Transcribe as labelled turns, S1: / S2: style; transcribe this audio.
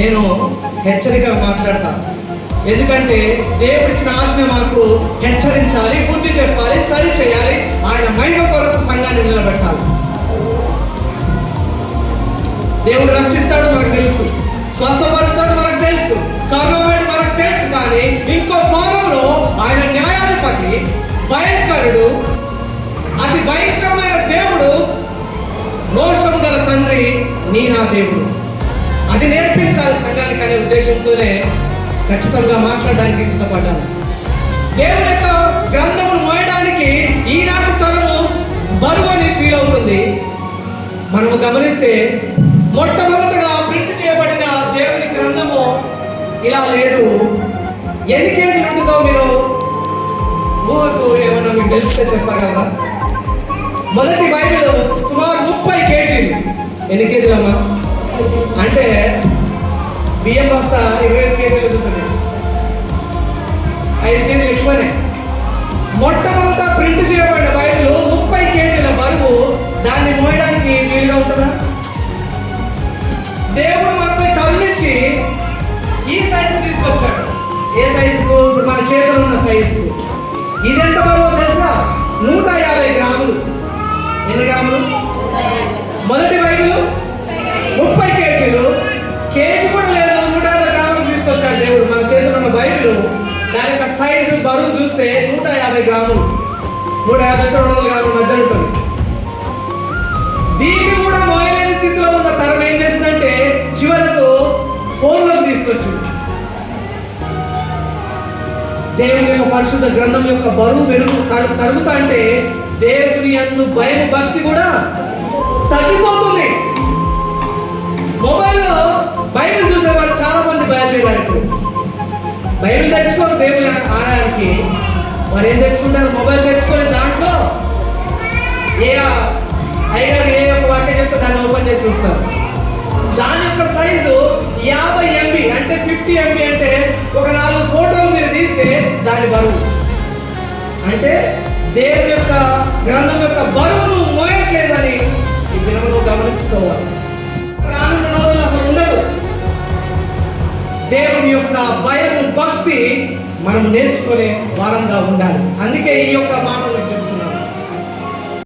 S1: నేను హెచ్చరికగా మాట్లాడతాను. ఎందుకంటే దేవుడిచ్చిన ఆజ్ఞ మాకు హెచ్చరించాలి, బుద్ధి చెప్పాలి, సరి చేయాలి, ఆయన మహిమ కొరకు సంఘాన్ని నిలబెట్టాలి. దేవుడు రక్షిస్తాడు మనకు తెలుసు, స్వస్థపరుస్తాడు మనకు తెలుసు, కరుణమేడు మనకు తెలుసు. కానీ ఇంకో కోణంలో ఆయన న్యాయాధిపతి, భయంకరుడు, అతి భయంకరమైన దేవుడు, రోషం గల తండ్రి, నీ నా దేవుడు. అది నేర్పించాలి సంఘానికి అనే ఉద్దేశంతోనే ఖచ్చితంగా మాట్లాడడానికి ఇష్టపడ్డాను. దేవుని యొక్క గ్రంథమును మోయడానికి ఈనాటి తరము బరువు అని ఫీల్ అవుతుంది. మనము గమనిస్తే మొట్టమొదటగా ప్రింట్ చేయబడిన దేవుని గ్రంథము ఇలా లేదు. ఎన్ని కేజీలు ఉంటుందో మీరు ఊహకు ఏమన్నా మీకు తెలిస్తే చెప్పారు కదా. మొదటి బైబిల్ సుమారు 30 కేజీలు. ఎన్ని కేజీలమ్మా అంటే బియ్యం బస్తా 25 కేజీలు ఉంటుంది, 5 కేజీలు ఎక్కువనే. మొట్టమొదట ప్రింట్ చేయబడిన బైబిల్ 30 కేజీల బరువు. దాన్ని మోయడానికి వీలుగా ఉంటుందా? దేవుడు మనపై కరుణించి ఈ సైజు తీసుకొచ్చాడు. ఏ సైజుకు? ఇప్పుడు మన చేతులు ఉన్న సైజుకు. ఇది ఎంత బరువు తెలుసా? 150 గ్రాములు. ఎన్ని గ్రాములు? మొదటి బైబిల్ 30 కేజీలు. కేజీ కూడా లేదు, 150 గ్రాములు తీసుకొచ్చాడు దేవుడు. మన చేతులు ఉన్న బైబిల్ దాని యొక్క సైజు బరువు చూస్తే 150 గ్రాములు, 150-200 గ్రాముల మధ్య ఉంటుంది. దీన్ని కూడా మోయలేని స్థితిలో ఉన్న తరం ఏం చేసిందంటే చివరకు ఫోన్లోకి తీసుకొచ్చింది. దేవుని యొక్క పరిశుద్ధ గ్రంథం యొక్క బరువు తరుగుతా అంటే దేవుని యందు భయం, భక్తి కూడా తగ్గిపోతుంది. మొబైల్లో బైబిల్ చూసేవారు చాలా మంది బయలుదేరారు. ఇప్పుడు బైబిల్ తెచ్చుకోరు దేవుని ఆలయానికి. వారు ఏం తెచ్చుకుంటారు? మొబైల్ తెచ్చుకొని దాంట్లో ఏ అయ్యగారు ఏ ఒక వాక్యం చెప్తే దాన్ని ఓపెన్ చేసి చూస్తారు. దాని యొక్క సైజు 50 MB అంటే 50 MB అంటే ఒక 4 ఫోటోలు మీరు తీస్తే దాని బరువు. అంటే దేవుని యొక్క గ్రంథం యొక్క బరువును మోయట్లేదని ఈ దినమును గమనించుకోవాలి. రానున్న రోజులు అసలు ఉండదు. దేవుని యొక్క భయం, భక్తి మనం నేర్చుకునే వారంగా ఉండాలి. అందుకే ఈ యొక్క మాట